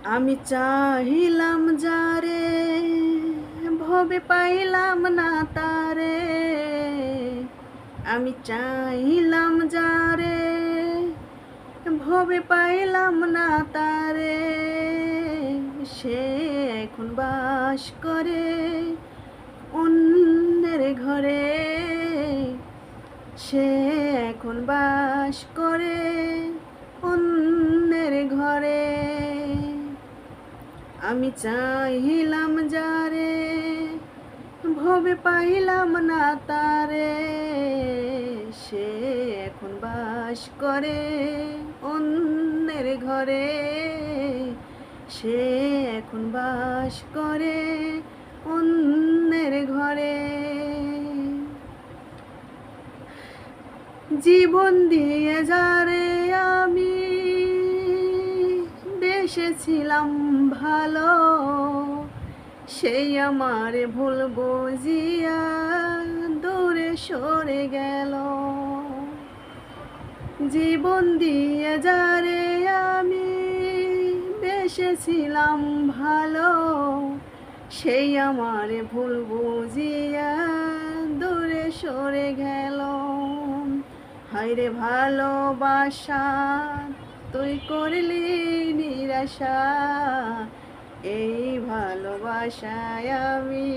আমি চাহিলাম যারে, ভবে পাইলাম না তারে। আমি চাহিলাম যারে, ভবে পাইলাম না তারে। সে এখন বাস করে অন্যের ঘরে। সে এখন বাস করে অন্যের ঘরে। আমি চাহিলাম যারে, ভবে পাইলাম না তারে। সে এখন বাস করে অন্যের ঘরে। সে এখন বাস করে অন্যের ঘরে। জীবন দিয়ে যারে আমি বেসেছিলাম ভালো, সেই আমার ভুল বুঝিয়া দূরে সরে গেল। জীবন দিয়ে যারে আমি বেসেছিলাম ভালো, সেই আমার ভুল বুঝিয়া দূরে সরে গেল। হায়রে ভালোবাসা তুই করলি নিরাশা, এই ভালোবাসায় আমি